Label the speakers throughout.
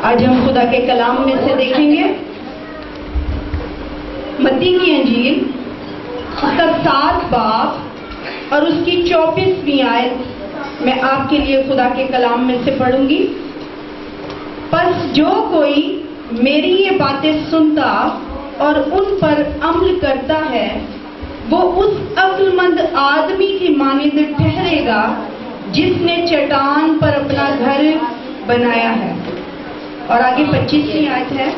Speaker 1: آج ہم خدا کے کلام میں سے دیکھیں گے متی کی انجیل، اس کا 7 باب اور اس کی 24ویں آیت میں آپ کے لیے خدا کے کلام میں سے پڑھوں گی۔ پس جو کوئی میری یہ باتیں سنتا اور ان پر عمل کرتا ہے وہ اس عقل مند آدمی کی مانند ٹھہرے گا جس نے چٹان پر اپنا گھر بنایا ہے۔ اور آگے 25ویں آیت ہے،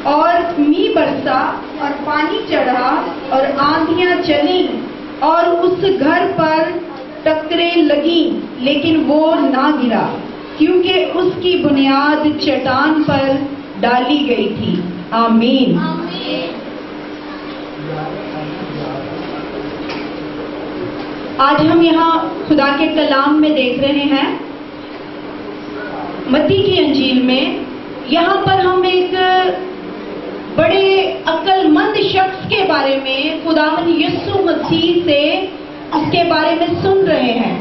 Speaker 1: اور می برسا اور پانی چڑھا اور آندھیاں چلیں اور اس گھر پر ٹکریں لگیں لیکن وہ نہ گرا کیونکہ اس کی بنیاد چٹان پر ڈالی گئی تھی۔ آمین۔ آج ہم یہاں خدا کے کلام میں دیکھ رہے ہیں متی کی انجیل میں، یہاں پر ہم ایک بڑے عقل مند شخص کے بارے میں خداوند یسوع مسیح سے اس کے بارے میں سن رہے ہیں۔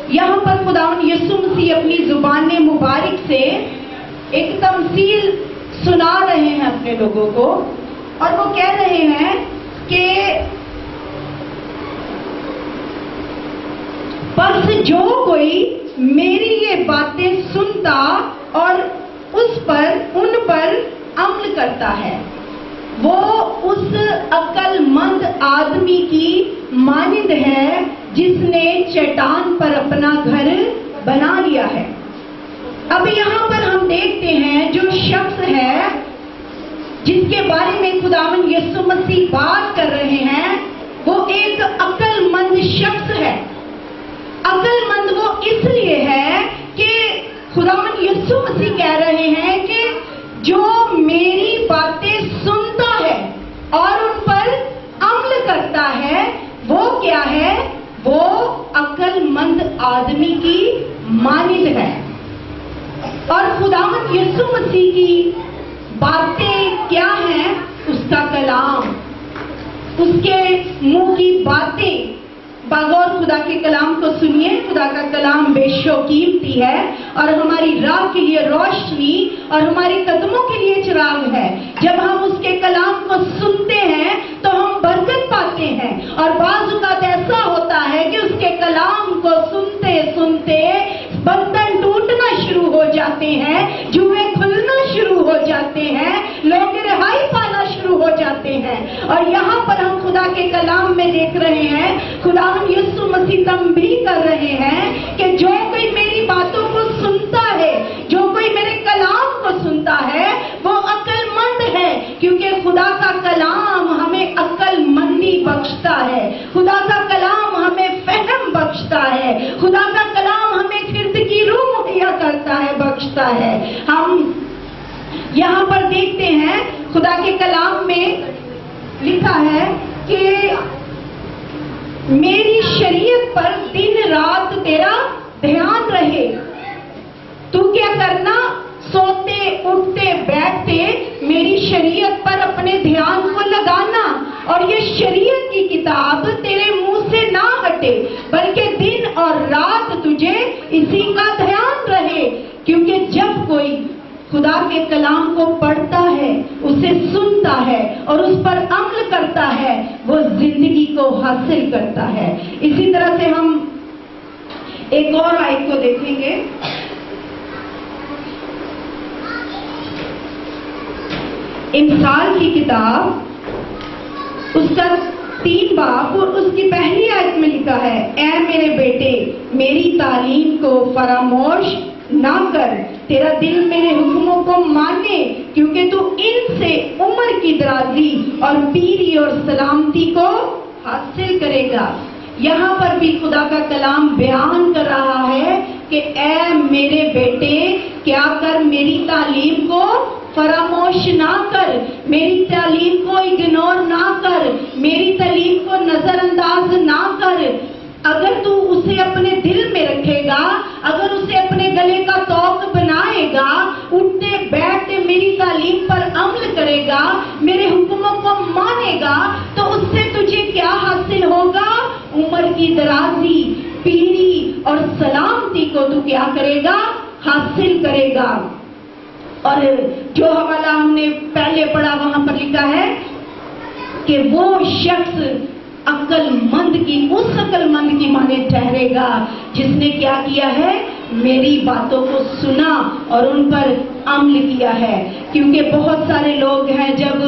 Speaker 1: یہاں پر خداوند یسوع مسیح اپنی زبان مبارک سے ایک تمثیل سنا رہے ہیں اپنے لوگوں کو، اور وہ کہہ رہے ہیں کہ بس جو کوئی میری یہ باتیں سنتا اور ان پر عمل کرتا ہے وہ اس عقل مند آدمی کی مانند ہے جس نے چٹان پر اپنا گھر بنا لیا ہے۔ اب یہاں پر ہم دیکھتے ہیں جو شخص ہے جس کے بارے میں خداوند یسوع مسیح بات کر رہے ہیں وہ ایک عقل مند شخص ہے۔ عقل مند وہ اس لیے ہے کہ خداوند یسوع مسیح کہہ رہے ہیں کہ جو میری باتیں سنتا ہے اور ان پر عمل کرتا ہے وہ کیا ہے؟ وہ عقل مند آدمی کی مانند ہے۔ اور خداوند یسوع مسیح کی باتیں کیا ہیں؟ اس کا کلام، اس کے منہ کی باتیں۔ بغور خدا کے کلام کو سنیے، خدا کا کلام بے شو قیمتی ہے اور ہماری راہ کے لیے روشنی اور ہمارے قدموں کے لیے چراغ ہے۔ جب ہم اس کے کلام کو سنتے ہیں تو ہم برکت پاتے ہیں، اور بعض اوقات ایسا ہوتا ہے کہ اس کے کلام کو سنتے سنتے بندھن ٹوٹنا شروع ہو جاتے ہیں، جوئیں کھلنا شروع ہو جاتے ہیں، لوگ رہائی پانا شروع ہو جاتے ہیں۔ اور یہاں پر ہم خدا کے کلام میں دیکھ رہے ہیں خداوند یسوع مسیح تنبیہ کر رہے ہیں کہ جو کوئی میری باتوں کو سنتا ہے، جو کوئی میرے کلام کو سنتا ہے وہ عقل مند ہے، کیونکہ خدا کا کلام ہمیں عقل مندی بخشتا ہے، خدا کا کلام ہمیں فہم بخشتا ہے، خدا کا کلام ہمیں خرد کی روح مہیا کرتا ہے، بخشتا ہے۔ ہم یہاں پر دیکھتے ہیں خدا کے کلام میں لکھا ہے کہ میری شریعت پر دن رات تیرا دھیان رہے۔ تو کیا کرنا؟ سوتے اٹھتے بیٹھتے میری شریعت پر اپنے دھیان کو لگانا، اور یہ شریعت کی کتاب تیرے منہ سے نہ ہٹے بلکہ دن اور رات تجھے اسی کا دھیان رہے، کیونکہ جب کوئی خدا کے کلام کو پڑھتا ہے، اسے سنتا ہے اور اس پر عمل کرتا ہے وہ زندگی کو حاصل کرتا ہے۔ اسی طرح سے ہم ایک اور آیت کو دیکھیں گے، امثال کی کتاب اس کا 3 باب اور اس کی پہلی آیت میں لکھا ہے، اے میرے بیٹے میری تعلیم کو فراموش نہ کر، تیرا دل میرے حکموں کو مانے، کیونکہ تو ان سے عمر کی درازی اور پیری اور سلامتی کو حاصل کرے گا۔ یہاں پر بھی خدا کا کلام بیان کر رہا ہے کہ اے میرے بیٹے کیا کر، میری تعلیم کو فراموش نہ کر، میری تعلیم کو اگنور نہ کر، میری تعلیم کو نظر انداز نہ کر۔ اگر تو اسے اپنے دل میں رکھے گا، اگر اسے اپنے گلے کا توق بنائے گا، اٹھتے بیٹھتے میری تعلیم پر عمل کرے گا، میرے حکموں کو مانے گا، تو اس سے تجھے کیا حاصل ہوگا؟ عمر کی درازی، پیری اور سلامتی کو تو کیا کرے گا؟ حاصل کرے گا۔ اور جو حوالہ ہم نے پہلے پڑھا وہاں پر لکھا ہے کہ وہ شخص عقل مند کی اس عقل مند کی مانند ٹھہرے گا جس نے کیا کیا ہے، میری باتوں کو سنا اور ان پر عمل کیا ہے۔ کیونکہ بہت سارے لوگ ہیں جب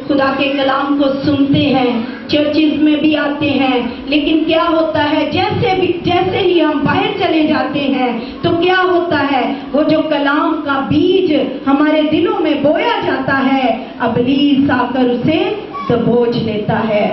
Speaker 1: خدا کے کلام کو سنتے ہیں، چرچز میں بھی آتے ہیں، لیکن کیا ہوتا ہے جیسے ہی ہم باہر چلے جاتے ہیں تو کیا ہوتا ہے، وہ جو کلام کا بیج ہمارے دلوں میں بویا جاتا ہے، ابلیس آ کر اسے دبوچ لیتا ہے،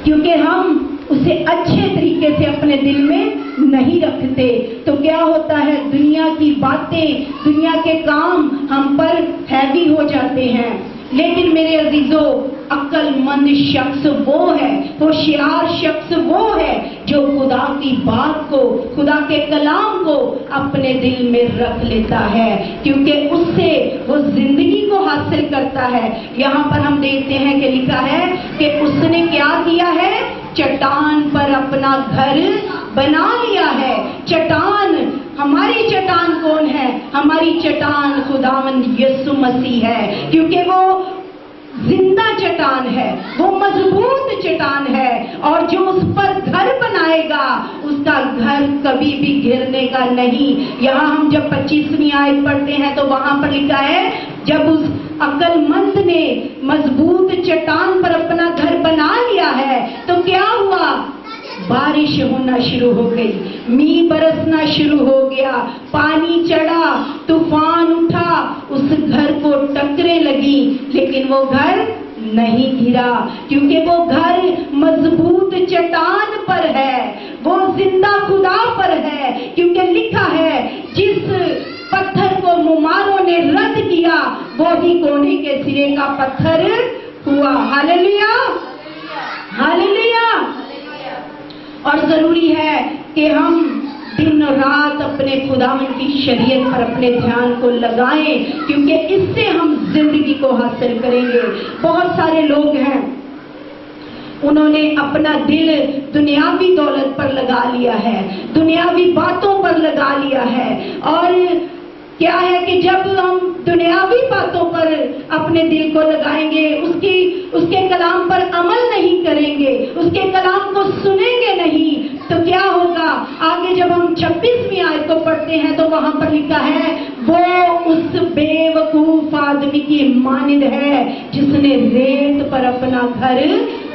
Speaker 1: کیونکہ ہم اسے اچھے طریقے سے اپنے دل میں نہیں رکھتے۔ تو کیا ہوتا ہے، دنیا کی باتیں، دنیا کے کام ہم پر ہیوی ہو جاتے ہیں۔ لیکن میرے عزیزو، عقل مند شخص وہ ہے، ہوشیار شخص وہ ہے جو خدا کی بات کو، خدا کے کلام کو اپنے دل میں رکھ لیتا ہے، کیونکہ اس سے وہ زندگی کو حاصل کرتا ہے۔ یہاں پر ہم دیکھتے ہیں کہ لکھا ہے کہ اس نے کیا کیا ہے، چٹان پر اپنا گھر بنا لیا ہے۔ چٹان، ہماری چٹان کون ہے؟ ہماری چٹان خداوند یسوع مسیح ہے، کیونکہ وہ زندہ چٹان ہے، وہ مضبوط چٹان ہے، اور جو اس پر گھر بنائے گا اس کا گھر کبھی بھی گرنے کا نہیں۔ یہاں ہم جب 25ویں آیت پڑھتے ہیں تو وہاں پر لکھا ہے، جب اس عقل مند نے مضبوط چٹان پر اپنا گھر بنا لیا ہے تو کیا ہوا، بارش ہونا شروع ہو گئی، می برسنا شروع ہو گیا، پانی چڑھا، طوفان اٹھا، اس گھر کو ٹکریں لگی، لیکن وہ گھر نہیں گرا، کیونکہ وہ گھر مضبوط چٹان پر ہے، وہ زندہ خدا پر ہے۔ کیونکہ لکھا ہے، جس پتھر کو موماروں نے رد کیا وہی کونے کے سرے کا پتھر ہوا۔ ہاللیلویا، ہاللیلویا۔ اور ضروری ہے کہ ہم دن رات اپنے خداوند کی شریعت پر اپنے دھیان کو لگائیں، کیونکہ اس سے ہم زندگی کو حاصل کریں گے۔ بہت سارے لوگ ہیں، انہوں نے اپنا دل دنیاوی دولت پر لگا لیا ہے، دنیاوی باتوں پر لگا لیا ہے، اور کیا ہے کہ جب ہم دنیاوی باتوں پر اپنے دل کو لگائیں گے، اس کے کلام پر عمل نہیں کریں گے، اس کے کلام کو سنیں گے نہیں، تو کیا ہوگا؟ آگے جب ہم 26ویں آیت کو پڑھتے ہیں تو وہاں پر لکھا ہے، وہ اس بے وقوف آدمی کی مانند ہے جس نے ریت پر اپنا گھر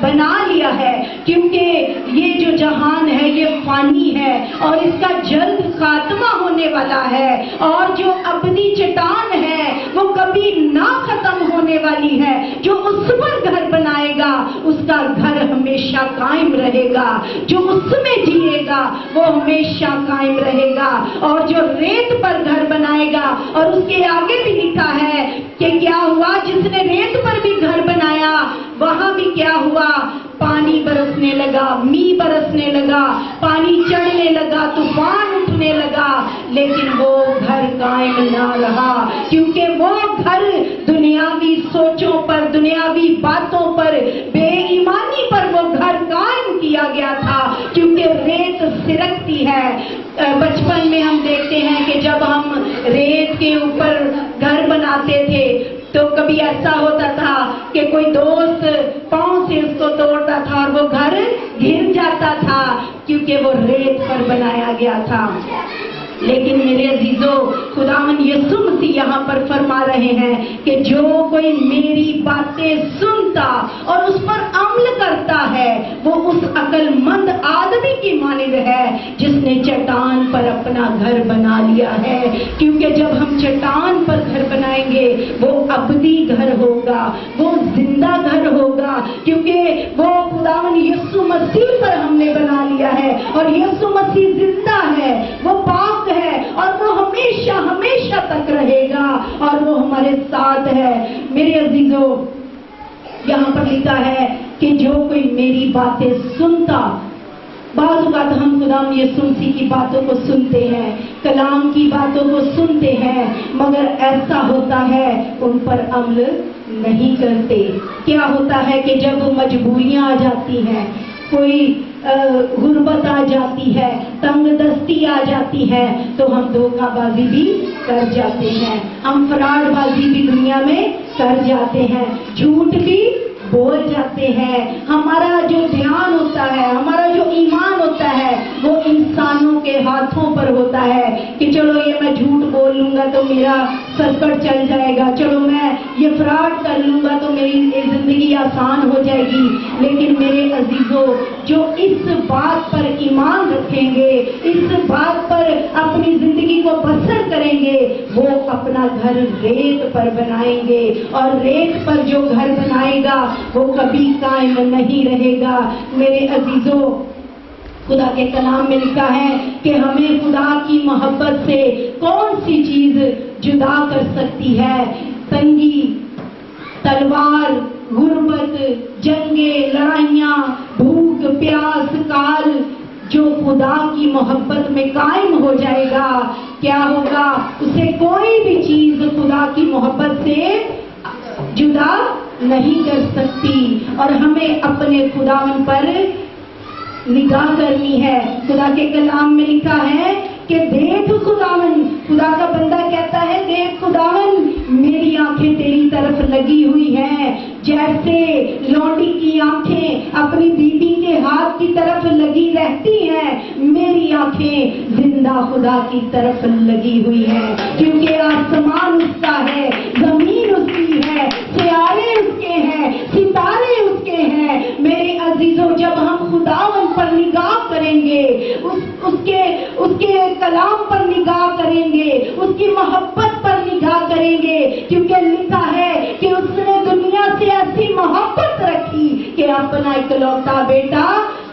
Speaker 1: بنا لیا ہے۔ کیونکہ یہ جو جہان ہے یہ فانی ہے اور اس کا جلد خاتمہ ہونے والا ہے، اور جو ابدی چٹان ہے وہ کبھی نہ ختم ہونے والی ہے۔ جو اس پر گھر بنائے گا اس کا گھر ہمیشہ قائم رہے گا، جو اس میں جیے گا وہ ہمیشہ قائم رہے گا، اور جو ریت پر گھر بنائے گا، اور اس کے آگے بھی لکھا ہے کہ کیا ہوا، جس نے ریت پر بھی گھر بنایا وہاں بھی کیا ہوا، پانی برسنے لگا، می برسنے لگا، پانی چڑھنے لگا، طوفان اٹھنے لگا، لیکن وہ گھر قائم نہ رہا، کیونکہ وہ گھر دنیاوی سوچوں پر، دنیاوی باتوں پر، بے ایمانی پر وہ گھر قائم کیا گیا تھا، کیونکہ ریت سرکتی ہے۔ بچپن میں ہم دیکھتے ہیں کہ جب ہم ریت کے اوپر گھر بناتے تھے تو کبھی ایسا ہوتا تھا کہ کوئی دوست پاؤں سے اس کو توڑتا تھا اور وہ گھر گر جاتا تھا، کیونکہ وہ ریت پر بنایا گیا تھا۔ لیکن میرے عزیزو، خداوند یسوع مسیح یہاں پر فرما رہے ہیں کہ جو کوئی میری باتیں سنتا اور اس پر عمل کرتا ہے وہ اس عقل مند آدمی کی مانند ہے جس نے چٹان پر اپنا گھر بنا لیا ہے۔ کیونکہ جب ہم چٹان پر گھر بنائیں گے وہ ابدی گھر ہوگا، وہ زندہ گھر ہوگا، کیونکہ وہ خداوند یسوع مسیح پر ہم نے بنا لیا ہے، اور یسوع مسیح زندہ ہے، وہ پاک ہے، اور وہ ہمیشہ ہمیشہ تک رہے گا، اور وہ ہمارے ساتھ ہے۔ میرے عزیزو، یہاں پر لکھا ہے کہ جو کوئی میری باتیں سنتا، بعض اوقات ہم خداوند یسوع مسیح کی باتوں کو سنتے ہیں، کلام کی باتوں کو سنتے ہیں، مگر ایسا ہوتا ہے ان پر عمل نہیں کرتے۔ کیا ہوتا ہے کہ جب مجبوریاں آ جاتی ہیں، کوئی غربت آ جاتی ہے، تنگ دستی آ جاتی ہے تو ہم دھوکہ بازی بھی کر جاتے ہیں، ہم فراڈ بازی بھی دنیا میں کر جاتے ہیں، جھوٹ بھی بول جاتے ہیں۔ ہمارا جو دھیان ہوتا ہے، ہمارا جو ایمان ہوتا ہے وہ انسانوں کے ہاتھوں پر ہوتا ہے کہ چلو یہ میں جھوٹ بول لوں گا تو میرا سرکٹ چل جائے گا، چلو میں یہ فراڈ کر لوں گا تو میری زندگی آسان ہو جائے گی۔ لیکن میرے عزیزوں، جو اس بات پر ایمان رکھیں گے، اس بات پر اپنی زندگی کو بسر کریں گے، وہ اپنا گھر ریت پر بنائیں گے، اور ریت پر جو گھر بنائے گا وہ کبھی قائم نہیں رہے گا۔ میرے عزیزوں، خدا کے کلام میں لکھا ہے کہ ہمیں خدا کی محبت سے کون سی چیز جدا کر سکتی ہے؟ تنگی، تلوار، غربت، جنگیں، لڑائیاں، بھوک، پیاس، کال۔ جو خدا کی محبت میں قائم ہو جائے گا، کیا ہوگا؟ اسے کوئی بھی چیز خدا کی محبت سے جدا نہیں کر سکتی۔ اور ہمیں اپنے خداوند پر نگاہ کرنی ہے۔ خدا کے کلام میں لکھا ہے کہ دیکھ خداوند، خدا کا بندہ کہتا ہے دیکھ خداوند، میری آنکھیں تیری طرف لگی ہوئی ہیں، جیسے لونڈی کی آنکھیں اپنی بیوی کے ہاتھ کی طرف لگی رہتی ہیں، میری آنکھیں زندہ خدا کی طرف لگی ہوئی ہیں، کیونکہ آسمان اس کا ہے، زمین اس کی ہے، سیارے اس کے ہیں، ستارے اس کے ہیں۔ میرے عزیزوں، جب ہم خداوند پر نگاہ کریں گے، اس کے کلام پر نگاہ کریں گے، اس کی محبت پر نگاہ کریں گے، کیونکہ لکھا ہے کہ اس نے دنیا سے ایسی محبت رکھی کہ اپنا اکلوتا بیٹا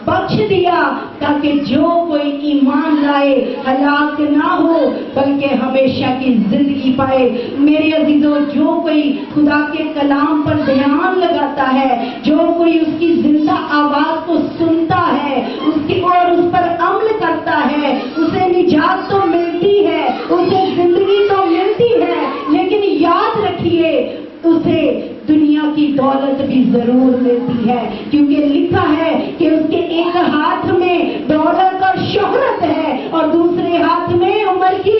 Speaker 1: بخش دیا، تاکہ جو کوئی ایمان لائے ہلاک نہ ہو بلکہ ہمیشہ کی زندگی پائے۔ میرے عزیزوں، جو کوئی خدا کے کلام پر دھیان لگاتا ہے، جو کوئی اس کی زندہ آواز کو سنتا ہے، اس کی اور اس پر عمل کرتا ہے، اسے نجات تو ملتی ہے، اسے زندگی تو ملتی ہے، لیکن یاد رکھیے اسے دنیا کی دولت بھی ضرور ملتی ہے، کیونکہ لکھا ہے کہ اس کے ایک ہاتھ میں دولت اور شہرت ہے اور دوسرے ہاتھ میں عمر کی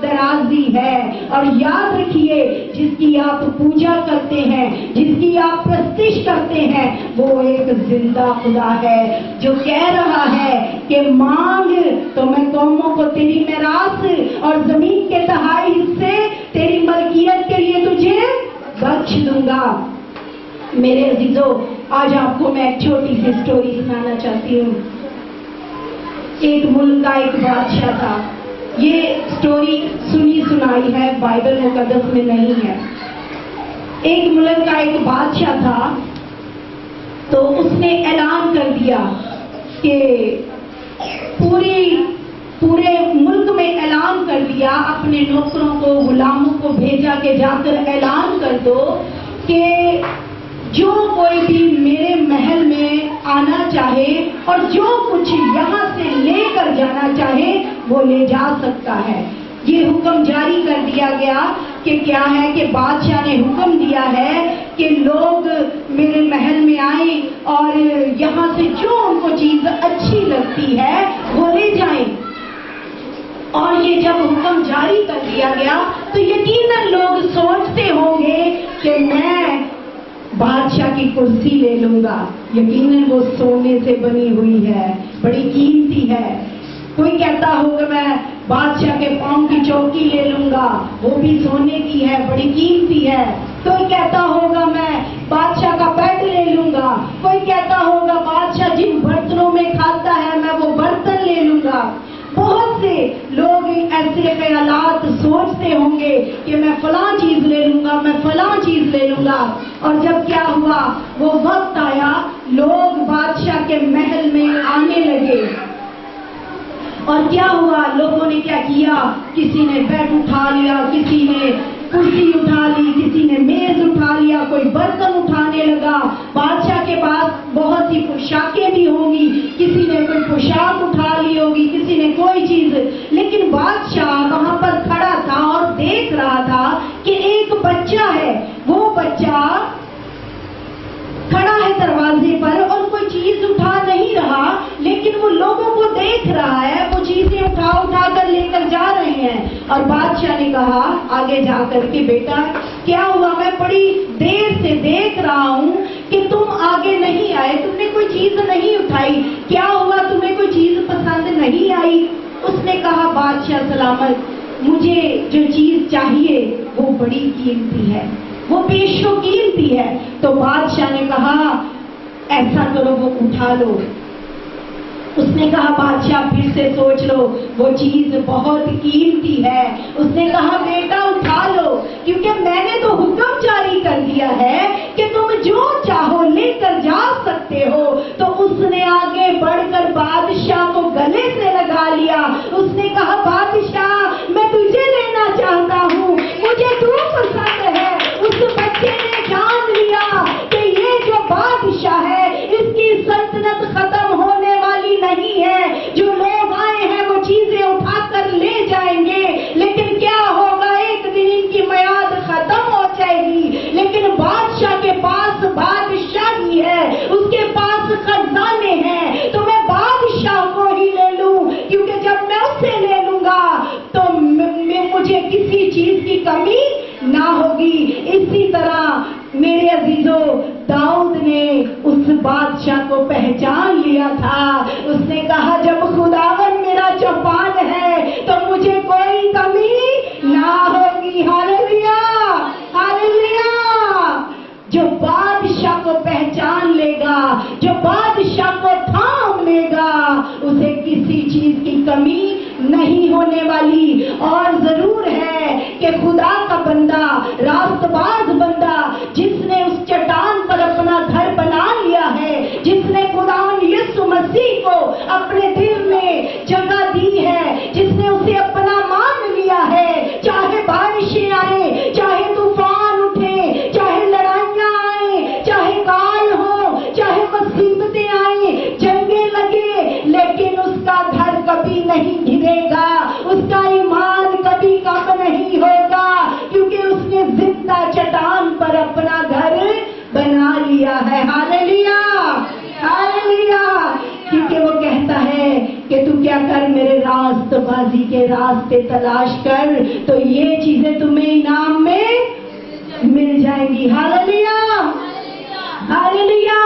Speaker 1: درازی ہے۔ اور یاد رکھیے، جس کی آپ پوجا کرتے ہیں، جس کی آپ پرستش کرتے ہیں، وہ ایک زندہ خدا ہے جو کہہ رہا ہے کہ مانگ تو میں قوموں کو تیری میراث اور زمین کے تہائی حصے تیری ملکیت کے لیے تجھے بخش دوں گا۔ میرے عزیزوں، آج آپ کو میں ایک چھوٹی سی سٹوری سنانا چاہتی ہوں۔ ایک ملک کا ایک بادشاہ تھا۔ یہ سٹوری سنی سنائی ہے، بائبل مقدس میں نہیں ہے۔ ایک ملک کا ایک بادشاہ تھا، تو اس نے اعلان کر دیا کہ پورے ملک میں اعلان کر دیا، اپنے نوکروں کو، غلاموں کو بھیجا کہ جا کر اعلان کر دو کہ جو کوئی بھی میرے محل میں آنا چاہے اور جو کچھ یہاں سے لے کر جانا چاہے وہ لے جا سکتا ہے۔ یہ حکم جاری کر دیا گیا کہ کیا ہے کہ بادشاہ نے حکم دیا ہے کہ لوگ میرے محل میں آئیں اور یہاں سے جو ان کو چیز اچھی لگتی ہے وہ لے جائیں۔ اور یہ جب حکم جاری کر دیا گیا تو یقیناً لوگ سوچتے ہوں گے کہ میں بادشاہ کی کرسی لے لوں گا، یقیناً وہ سونے سے بنی ہوئی ہے، بڑی قیمتی ہے۔ کوئی کہتا ہوگا میں بادشاہ کے پاؤں کی چوکی لے لوں گا، وہ بھی سونے کی ہے، بڑی قیمتی ہے۔ کوئی کہتا ہوگا میں بادشاہ کا بیڈ لے لوں گا، کوئی کہتا ہوگا بادشاہ جن برتنوں میں کھاتا ہے میں وہ برتن لے لوں گا۔ بہت سے لوگ ایسے خیالات سوچتے ہوں گے کہ میں فلاں چیز لے لوں گا، میں فلاں چیز لے لوں گا۔ اور جب کیا ہوا، وہ وقت آیا، لوگ بادشاہ کے محل میں آنے لگے، اور کیا ہوا، لوگوں نے کیا کیا، کسی نے بیڈ اٹھا لیا، کسی نے کرسی اٹھا لی، کسی نے میز اٹھا لیا، کوئی برتن اٹھانے لگا۔ بادشاہ کے پاس بہت سی پوشاکیں بھی ہوں گی، کسی نے کوئی پوشاک اٹھا لی ہوگی، کسی نے کوئی چیز، لیکن بادشاہ وہاں پر کھڑا تھا اور دیکھ رہا تھا کہ ایک بچہ ہے، وہ بچہ کھڑا ہے دروازے پر اور کوئی چیز اٹھا نہیں رہا، لیکن لیکن وہ لوگوں کو دیکھ رہا ہے، وہ چیزیں اٹھا اٹھا کر لے کر جا رہے ہیں. اور بادشاہ نے کہا آگے جا کر کہ بیٹا کیا ہوا؟ میں بڑی دیر سے دیکھ رہا ہوں کہ تم آگے نہیں آئے، تم نے کوئی چیز نہیں اٹھائی، کیا ہوا؟ تمہیں کوئی چیز پسند نہیں آئی؟ اس نے کہا بادشاہ سلامت، مجھے جو چیز چاہیے وہ بڑی قیمتی ہے، وہ بیش و قیمتی ہے. تو بادشاہ نے کہا ایسا کرو وہ اٹھا لو. اس نے کہا بادشاہ پھر سے سوچ لو، وہ چیز بہت قیمتی ہے. اس نے کہا بیٹا اٹھا لو، کیونکہ میں نے تو حکم جاری کر دیا ہے کہ تم جو چاہو لے کر جا سکتے ہو. تو اس نے آگے بڑھ کر بادشاہ کو گلے سے لگا لیا. اس نے کہا بادشاہ میں تجھے لینا چاہتا ہوں، مجھے تو پسند ہے. اس بچے نے جان لیا کہ یہ جو بادشاہ ہے اس کی سلطنت ختم ہونے والی نہیں ہے. جو لوگ آئے ہیں وہ چیزیں اٹھا کر لے جائیں گے، لیکن کیا ہوگا؟ ایک دن ان کی میعاد ختم ہو جائے گی. لیکن بادشاہ کے پاس بادشاہی ہے، اس کے پاس خزانے ہیں. تو میں بادشاہ کو ہی لے لوں، کیونکہ جب میں اسے لے لوں گا تو مجھے کسی چیز کی کمی نہ ہوگی. اسی طرح میرے عزیزو داؤد نے اس بادشاہ کو پہچان لیا تھا. اس نے کہا جب خداوند میرا چوپان ہے تو مجھے کوئی کمی نہ ہوگی. Hallelujah hallelujah. جو بادشاہ کو پہچان لے گا، جو بادشاہ کو تھام لے گا، اسے کسی چیز کی کمی نہیں ہونے والی. اور ضرور ہے کہ خدا کا بندہ، راست باز بندہ، جس نے اس چٹان پر اپنا گھر بنا لیا ہے، جس نے خداوند یسوع مسیح کو اپنے دل میں جگہ دی ہے، جس نے اسے اپنا مان لیا ہے، چاہے بارشیں آئیں، چاہے طوفان اٹھے، چاہے لڑائیاں آئیں، چاہے کال ہو، چاہے مصیبتیں آئیں، جنگیں لگے، لیکن اس کا گھر کبھی نہیں گرے گا، اس کا ایمان کبھی کم نہیں ہوگا، کیونکہ اس نے زندہ چٹان پر اپنا گھر بنا لیا ہے. Hallelujah hallelujah. کیونکہ وہ کہتا ہے کہ تو کیا کر، میرے راست بازی کے راستے تلاش کر، تو یہ چیزیں تمہیں انعام میں مل جائیں گی. Hallelujah hallelujah.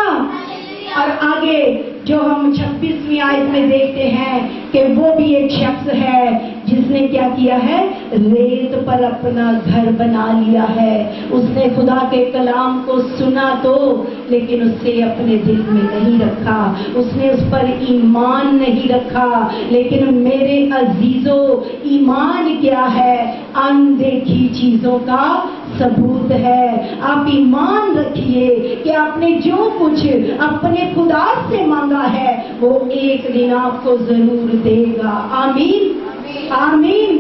Speaker 1: اور آگے جو ہم 26ویں آیت میں دیکھتے ہیں کہ وہ بھی ایک شخص ہے جس نے کیا کیا ہے؟ ریت پر اپنا گھر بنا لیا ہے. اس نے خدا کے کلام کو سنا تو لیکن اسے اپنے دل میں نہیں رکھا، اس نے اس پر ایمان نہیں رکھا. لیکن میرے عزیزو ایمان کیا ہے؟ اندیکھی چیزوں کا ثبوت ہے. آپ ایمان رکھیے کہ آپ نے جو کچھ اپنے خدا سے مانگا ہے وہ ایک دن آپ کو ضرور دے گا. آمین آمین.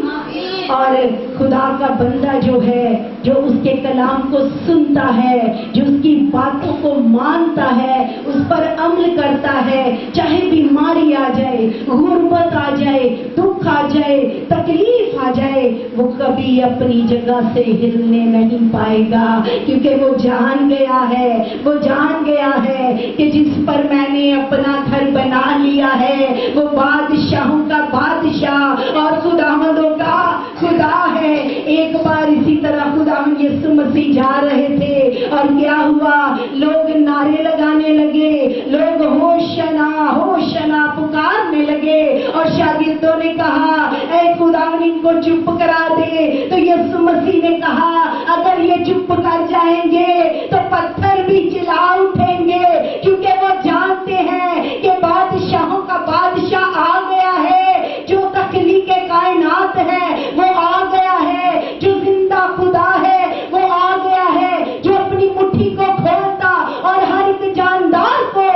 Speaker 1: اور خدا کا بندہ جو ہے، جو اس کے کلام کو سنتا ہے، جو اس کی باتوں کو مانتا ہے، اس پر عمل کرتا ہے، چاہے بیماری آ جائے، غربت آ جائے، دکھ آ جائے، تکلیف آ جائے، وہ کبھی اپنی جگہ سے ہلنے نہیں پائے گا. کیونکہ وہ جان گیا ہے، وہ جان گیا ہے کہ جس پر میں نے اپنا گھر بنا لیا ہے وہ بادشاہوں کا بادشاہ اور خداوندوں کا خدا ہے. ایک بار اسی طرح خداوند یسوع مسیح جا رہے تھے اور کیا ہوا؟ لوگ نعرے لگانے لگے، لوگ ہوشنا ہوشنا پکارنے لگے، اور شاگردوں نے کہا اے خداوند ان کو چپ کرا دے. تو یسوع مسیح نے کہا اگر یہ چپ کر جائیں گے تو پتھر بھی چلا اٹھیں گے، کیونکہ وہ جانتے ہیں کہ بادشاہوں کا بادشاہ آ گیا ہے. جو تخلیق کائنات ہے وہ آ گیا ہے، جو زندہ خدا ہے وہ آ گیا ہے، جو اپنی مٹھی کو کھولتا اور ہر ایک جاندار کو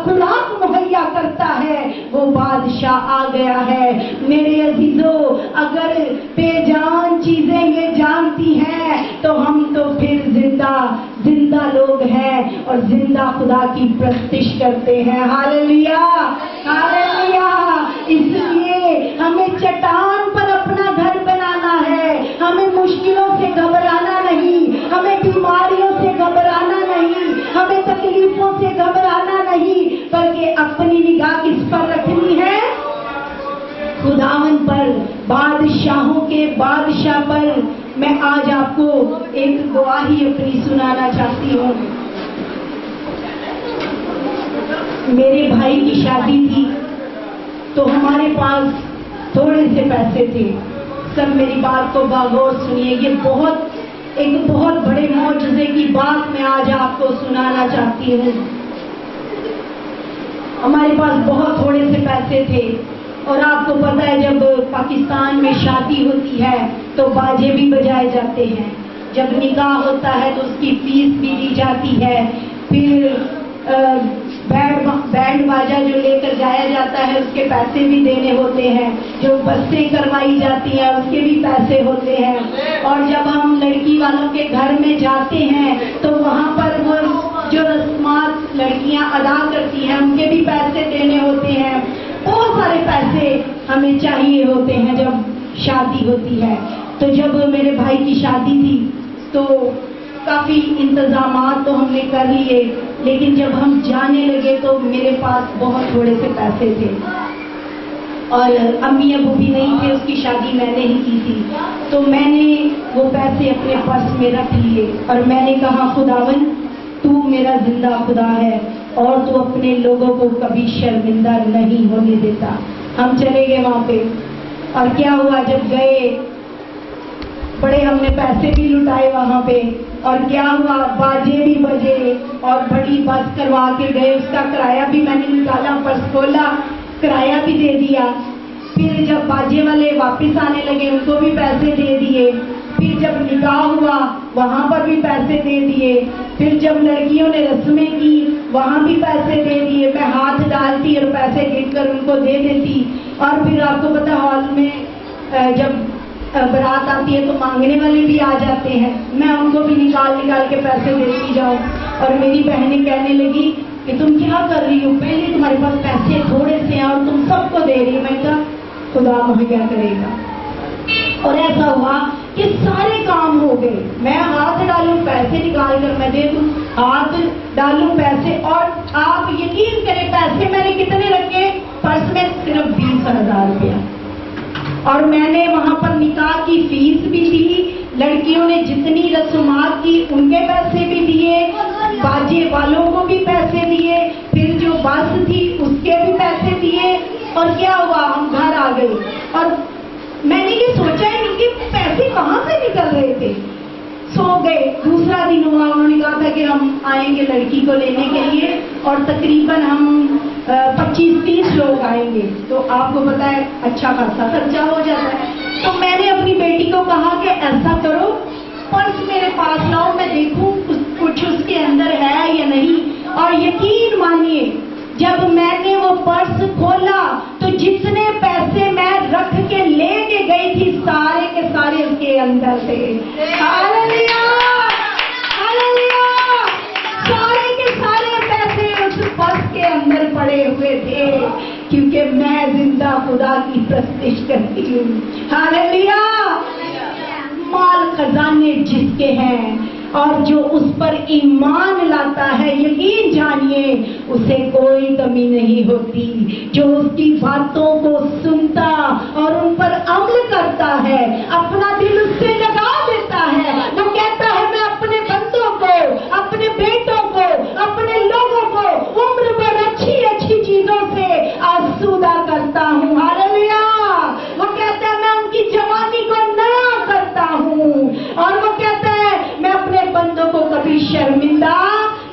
Speaker 1: خوراک مہیا کرتا ہے وہ بادشاہ آ گیا ہے. میرے عزیزو اگر بے جان چیزیں یہ جانتی ہیں تو ہم تو پھر زندہ لوگ ہیں اور زندہ خدا کی پرستش کرتے ہیں. Hallelujah hallelujah. اس لیے ہمیں چٹان پر اپنا گھر بنانا ہے. ہمیں مشکلوں سے گھبرانا نہیں، ہمیں بیماریوں سے گھبرانا نہیں، ہمیں تکلیفوں سے گھبرانا نہیں، بلکہ اپنی نگاہ کس پر بادشاہوں کے بادشاہ پر میں آج آپ کو ایک گواہی اپنی سنانا چاہتی ہوں. میرے بھائی کی شادی تھی تو ہمارے پاس تھوڑے سے پیسے تھے. سب میری بات کو باغور سنیے. یہ ایک بہت بڑے معجزے کی بات میں آج آپ کو سنانا چاہتی ہوں. ہمارے پاس بہت تھوڑے سے پیسے تھے اور آپ کو پتہ ہے جب پاکستان میں شادی ہوتی ہے تو باجے بھی بجائے جاتے ہیں. جب نکاح ہوتا ہے تو اس کی فیس بھی دی جاتی ہے. پھر بینڈ باجا جو لے کر جایا جاتا ہے اس کے پیسے بھی دینے ہوتے ہیں. جو بسیں کروائی جاتی ہیں اس کے بھی پیسے ہوتے ہیں. اور جب ہم لڑکی والوں کے گھر میں جاتے ہیں تو وہاں پر وہ جو رسومات لڑکیاں ادا کرتی ہیں ان کے بھی پیسے دینے ہوتے ہیں. بہت سارے پیسے ہمیں چاہیے ہوتے ہیں جب شادی ہوتی ہے. تو جب میرے بھائی کی شادی تھی تو کافی انتظامات تو ہم نے کر لیے, لیکن جب ہم جانے لگے تو میرے پاس بہت تھوڑے سے پیسے تھے اور امی ابو بھی نہیں تھے. اس کی شادی میں نے ہی کی تھی. تو میں نے وہ پیسے اپنے پرس میں رکھ لیے اور میں نے کہا خداوند تو میرا زندہ خدا ہے اور تو اپنے لوگوں کو کبھی شرمندہ نہیں ہونے دیتا. ہم چلے گئے وہاں پہ اور کیا ہوا, جب گئے بڑے ہم نے پیسے بھی لٹائے وہاں پہ اور کیا ہوا باجے بھی بجے اور بڑی بس کروا کے گئے. اس کا کرایہ بھی میں نے نکالا, پرس کھولا, کرایہ بھی دے دیا. پھر جب باجے والے واپس آنے لگے ان کو بھی پیسے دے دیے. پھر جب نکاح ہوا وہاں پر بھی پیسے دے دیے. پھر جب لڑکیوں نے رسمیں کی وہاں بھی پیسے دے دیے. میں ہاتھ ڈالتی اور پیسے گن کر ان کو دے دیتی. اور پھر آپ کو پتا ہال میں جب برات آتی ہے تو مانگنے والے بھی آ جاتے ہیں. میں ان کو بھی نکال کے پیسے دیتی جاؤں. اور میری بہنیں کہنے لگی کہ تم کیا کر رہی ہو, پہلے تمہارے پاس پیسے تھوڑے سے ہیں اور تم سب کو دے رہی ہو. میں کہا خدا مہیا کرے گا. اور ایسا ہوا کہ سارے کام ہو گئے. میں ہاتھ ڈالوں پیسے نکال کر میں دے دوں, ہاتھ ڈالوں پیسے. اور آپ یقین کریں پیسے میں نے کتنے رکھے پرس میں, صرف 20,000 روپیہ. اور میں نے وہاں پر نکاح کی فیس بھی دی, لڑکیوں نے جتنی رسومات کی ان کے پیسے بھی دیے, باجے والوں کو بھی پیسے دیے, پھر جو بس تھی اس کے بھی پیسے دیے. اور کیا ہوا ہم گھر آ گئے اور میں نے یہ سوچا ہے کہ پیسے کہاں سے نکل رہے تھے. سو گئے. دوسرا دن ہوا, انہوں نے کہا تھا کہ ہم آئیں گے لڑکی کو لینے کے لیے اور تقریباً ہم 25-30 لوگ آئیں گے. تو آپ کو پتا ہے اچھا خاصا خرچہ ہو جاتا ہے. تو میں نے اپنی بیٹی کو کہا کہ ایسا کرو پرس میرے پاس لاؤ, میں دیکھوں کچھ اس کے اندر ہے یا نہیں. اور یقین مانیے جب میں نے وہ پرس کھولا تو جتنے پیسے میں رکھ کے لے کے گئی تھی سارے کے سارے اس کے اندر تھے. Hallelujah hallelujah. سارے کے سارے پیسے اس پرس کے اندر پڑے ہوئے تھے کیونکہ میں زندہ خدا کی پرستش کرتی ہوں. ہاللویا. مال خزانے جس کے ہیں اور جو اس پر ایمان لاتا ہے یقین جانیے اسے کوئی کمی نہیں ہوتی. جو اس کی باتوں کو سنتا اور ان پر عمل کرتا ہے اپنا دل اس سے لگا دیتا ہے. وہ کہتا ہے میں اپنے بندوں کو, اپنے بیٹوں کو, اپنے لوگوں کو عمر پر اچھی اچھی چیزوں سے آسودہ کرتا ہوں. ہاللویا. وہ کہتا ہے میں ان کی جوانی کو نیا کرتا ہوں. اور وہ کہتا ہے میں اپنے بندوں کو کبھی شرمندہ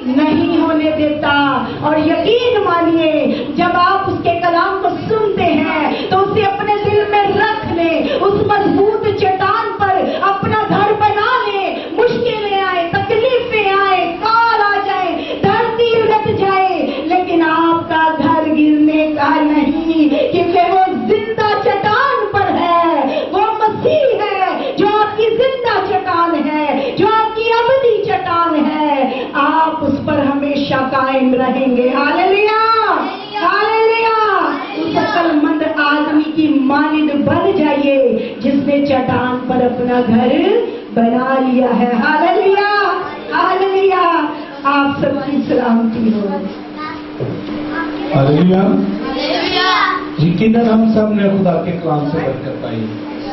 Speaker 1: نہیں ہونے دیتا. اور یقین مانیے جب آپ اس کے کلام کو سنتے ہیں تو اسے اپنے دل میں رکھ لیں, اس مضبوط چٹان پر اپنا گھر بنا لیں. مشکلیں آئے, تکلیفیں آئے, کال آ جائے, دھرتی الٹ جائے, لیکن آپ کا گھر گرنے کا نہیں کیونکہ وہ زندہ چٹان پر ہے. وہ مسیح ہے جو آپ کی زندہ چٹان ہے, جو آپ کی ابدی چٹان ہے. آپ اس پر ہمیشہ قائم رہیں گے. Hallelujah hallelujah. اس عقل مند آدمی کی مانند بن جائیے جس نے چٹان پر اپنا گھر بنا لیا ہے. Hallelujah hallelujah. آپ سب کی سلامتی ہو.
Speaker 2: ہاللویا. یقیناً ہم سب نے خدا کے کلام سے برکت پائی.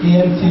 Speaker 2: PMC